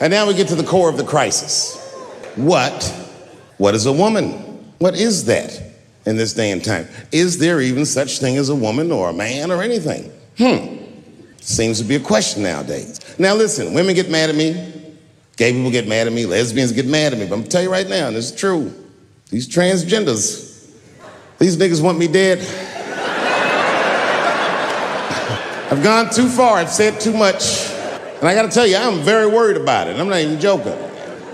And now we get to the core of the crisis. What is a woman? What is that in this day and time? Is there even such thing as a woman or a man or anything? Seems to be a question nowadays. Now listen, women get mad at me, gay people get mad at me, lesbians get mad at me, but I'm gonna tell you right now, and this is true, these transgenders, these niggas want me dead. I've gone too far, I've said too much. And I gotta tell you, I'm very worried about it. I'm not even joking.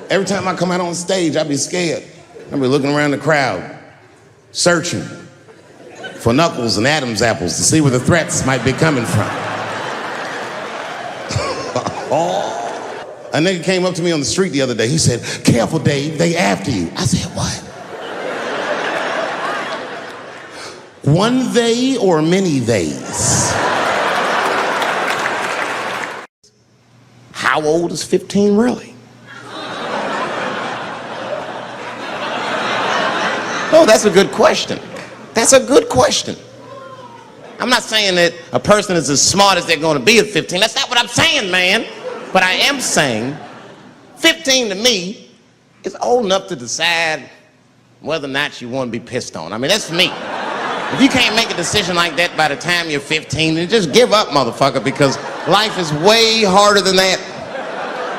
Every time I come out on stage, I be scared. I be looking around the crowd, searching for knuckles and Adam's apples to see where the threats might be coming from. A nigga came up to me on the street the other day. He said, "Careful, Dave, they after you." I said, "What? One they or many theys?" How old is 15 really? Oh, that's a good question. That's a good question. I'm not saying that a person is as smart as they're going to be at 15. That's not what I'm saying, man. But I am saying 15 to me is old enough to decide whether or not you want to be pissed on. I mean, that's me. If you can't make a decision like that by the time you're 15, then just give up, motherfucker, because life is way harder than that.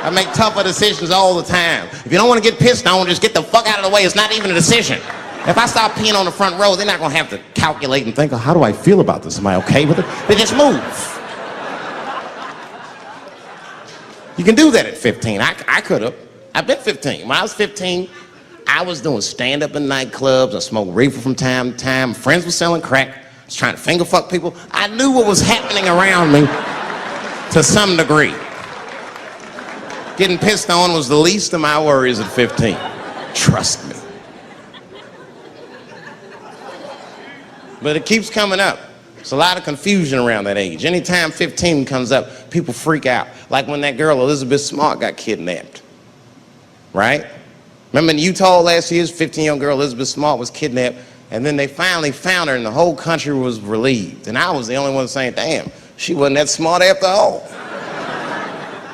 I make tougher decisions all the time. If you don't want to get pissed on, just get the fuck out of the way. It's not even a decision. If I start peeing on the front row, they're not going to have to calculate and think, oh, how do I feel about this? Am I okay with it? They just move. You can do that at 15. I could have. I've been 15. When I was 15, I was doing stand-up in nightclubs. I smoked reefer from time to time. Friends were selling crack. I was trying to finger fuck people. I knew what was happening around me to some degree. Getting pissed on was the least of my worries at 15. Trust me. But it keeps coming up. There's a lot of confusion around that age. Anytime 15 comes up, people freak out. Like when that girl, Elizabeth Smart, got kidnapped. Right? Remember in Utah last year, 15-year-old girl Elizabeth Smart was kidnapped, and then they finally found her and the whole country was relieved. And I was the only one saying, damn, she wasn't that smart after all.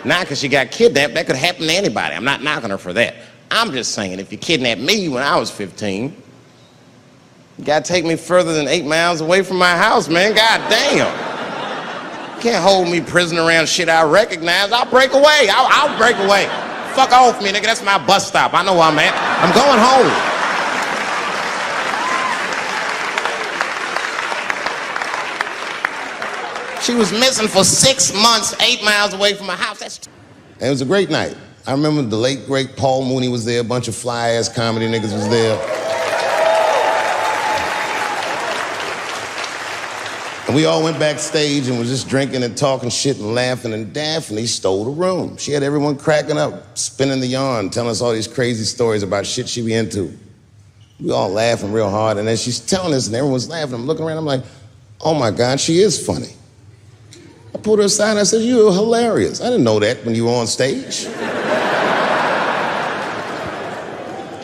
Not because she got kidnapped, that could happen to anybody. I'm not knocking her for that. I'm just saying, if you kidnapped me when I was 15, you gotta take me further than 8 miles away from my house, man. God damn. You can't hold me prisoner around shit I recognize. I'll break away. I'll break away. Fuck off me, nigga. That's my bus stop. I know where I'm at. I'm going home. She was missing for 6 months, 8 miles away from my house. It was a great night. I remember the late, great Paul Mooney was there. A bunch of fly-ass comedy niggas was there. And we all went backstage and was just drinking and talking shit and laughing, and Daphne stole the room. She had everyone cracking up, spinning the yarn, telling us all these crazy stories about shit she be into. We all laughing real hard, and as she's telling us and everyone's laughing, I'm looking around, I'm like, oh my God, she is funny. I pulled her aside and I said, you're hilarious. I didn't know that when you were on stage.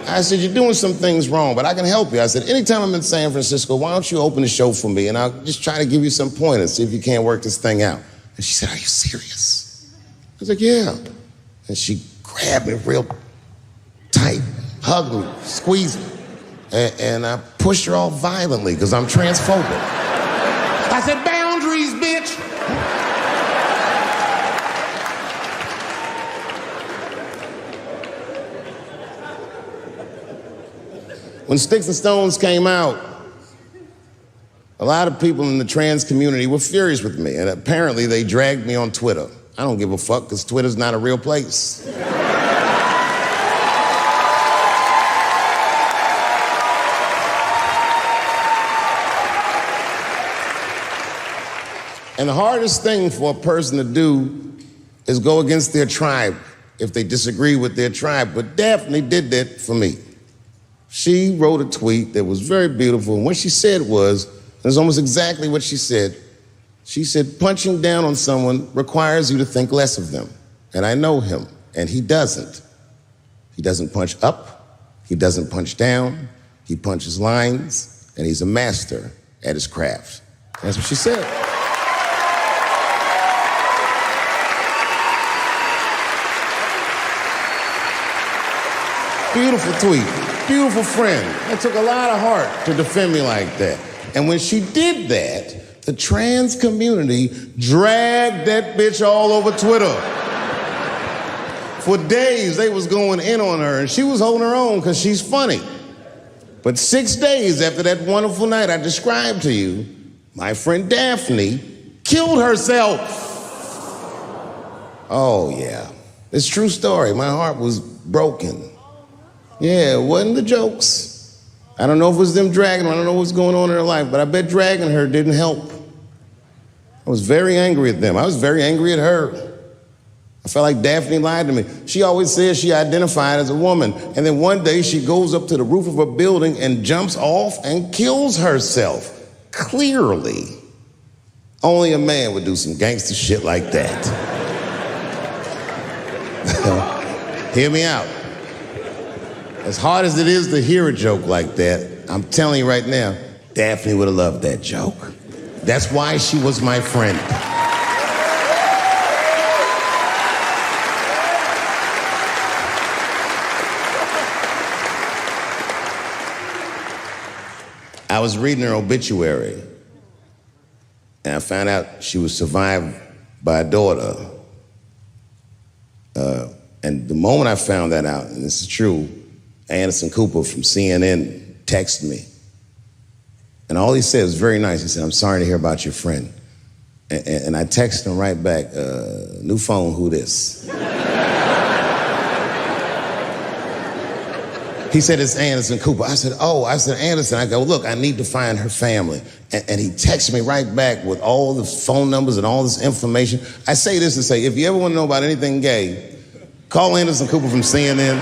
I said, you're doing some things wrong, but I can help you. I said, anytime I'm in San Francisco, why don't you open the show for me, and I'll just try to give you some pointers, see if you can't work this thing out. And she said, are you serious? I was like, yeah. And she grabbed me real tight, hugged me, squeezed me, and I pushed her all violently because I'm transphobic. I said, boundaries, bitch. When Sticks and Stones came out, a lot of people in the trans community were furious with me, and apparently they dragged me on Twitter. I don't give a fuck, because Twitter's not a real place. And the hardest thing for a person to do is go against their tribe if they disagree with their tribe. But Daphne did that for me. She wrote a tweet that was very beautiful, and what she said was, it was almost exactly what she said. She said, punching down on someone requires you to think less of them. And I know him, and he doesn't. He doesn't punch up, he doesn't punch down, he punches lines, and he's a master at his craft. That's what she said. Beautiful tweet. Beautiful friend. It took a lot of heart to defend me like that. And when she did that, the trans community dragged that bitch all over Twitter. For days, they was going in on her, and she was holding her own because she's funny. But 6 days after that wonderful night I described to you, my friend Daphne killed herself. Oh, yeah. It's a true story. My heart was broken. Yeah, it wasn't the jokes. I don't know if it was them dragging her. I don't know what's going on in her life, but I bet dragging her didn't help. I was very angry at them. I was very angry at her. I felt like Daphne lied to me. She always says she identified as a woman, and then one day she goes up to the roof of a building and jumps off and kills herself. Clearly, only a man would do some gangster shit like that. Hear me out. As hard as it is to hear a joke like that, I'm telling you right now, Daphne would have loved that joke. That's why she was my friend. I was reading her obituary, and I found out she was survived by a daughter. And the moment I found that out, and this is true, Anderson Cooper from CNN texted me. And all he said was very nice. He said, "I'm sorry to hear about your friend." And I texted him right back, "New phone, who this?" He said, "It's Anderson Cooper." I said, "Oh," I said, "Anderson." I go, "Look, I need to find her family." And he texted me right back with all the phone numbers and all this information. I say this to say, if you ever want to know about anything gay, call Anderson Cooper from CNN.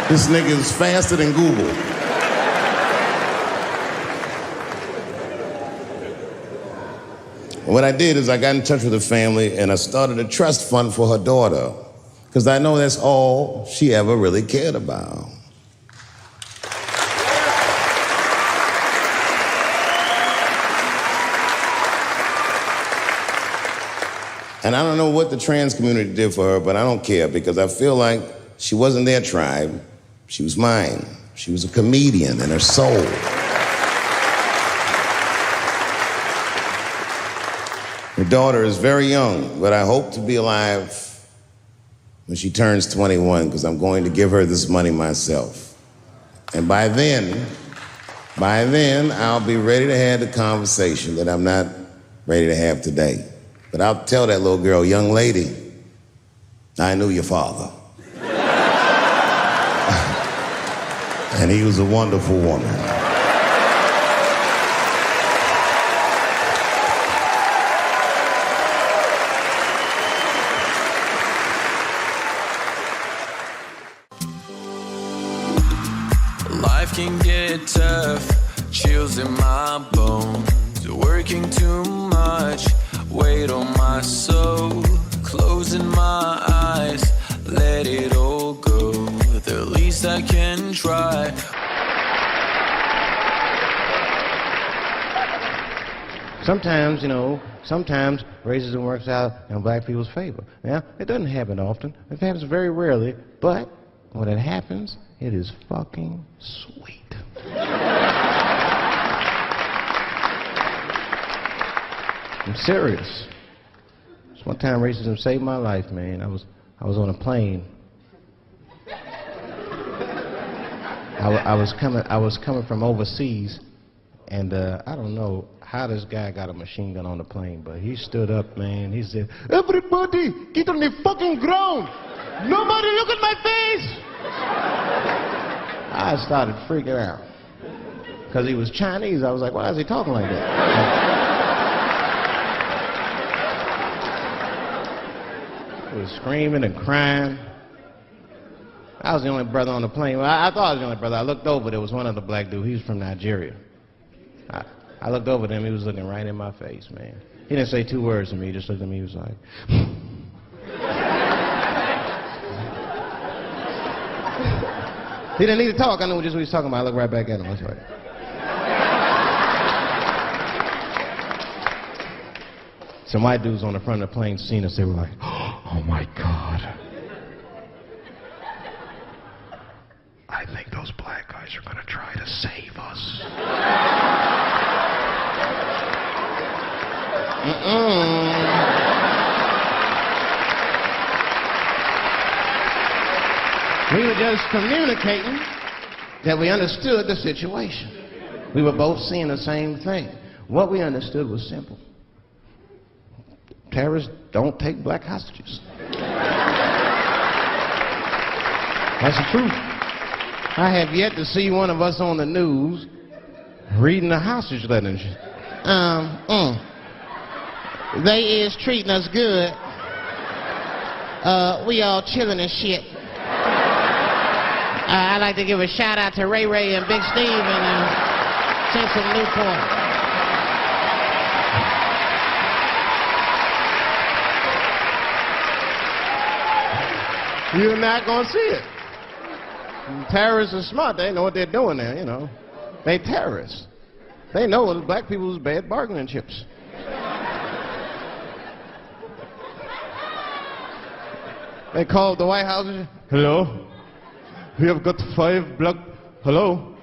This nigga is faster than Google. And what I did is I got in touch with the family and I started a trust fund for her daughter, because I know that's all she ever really cared about. And I don't know what the trans community did for her, but I don't care, because I feel like she wasn't their tribe. She was mine. She was a comedian in her soul. Her daughter is very young, but I hope to be alive when she turns 21, because I'm going to give her this money myself. And by then, I'll be ready to have the conversation that I'm not ready to have today. But I'll tell that little girl, "Young lady, I knew your father." And he was a wonderful woman. Life can get tough, chills in my bones, working too much, weight on my soul, closing my eyes, let it all go, the least I can try. Sometimes, sometimes racism works out in black people's favor. Now, it doesn't happen often. It happens very rarely, but when it happens, it is fucking sweet. I'm serious. Just one time racism saved my life, man. I was on a plane. I was coming from overseas, and I don't know how this guy got a machine gun on the plane, but he stood up, man. He said, "Everybody, get on the fucking ground! Nobody look at my face!" I started freaking out. Because he was Chinese, I was like, why is he talking like that? He was screaming and crying. I was the only brother on the plane. Well, I thought I was the only brother. I looked over, there was one other black dude. He was from Nigeria. I looked over at him, he was looking right in my face, man. He didn't say two words to me, he just looked at me, he was like... He didn't need to talk, I knew just what he was talking about. I looked right back at him, I was like... Some white dudes on the front of the plane seen us, they were like, "Oh my God." We were just communicating that we understood the situation. We were both seeing the same thing. What we understood was simple. Terrorists don't take black hostages. That's the truth. I have yet to see one of us on the news reading the hostage letters. They is treating us good. We all chilling and shit. I'd like to give a shout out to Ray Ray and Big Steve and Central Newport. You're not going to see it. Terrorists are smart. They know what they're doing there, you know. They terrorists. They know that black people is bad bargaining chips. They called the White House. Hello? We have got 5 black... Hello?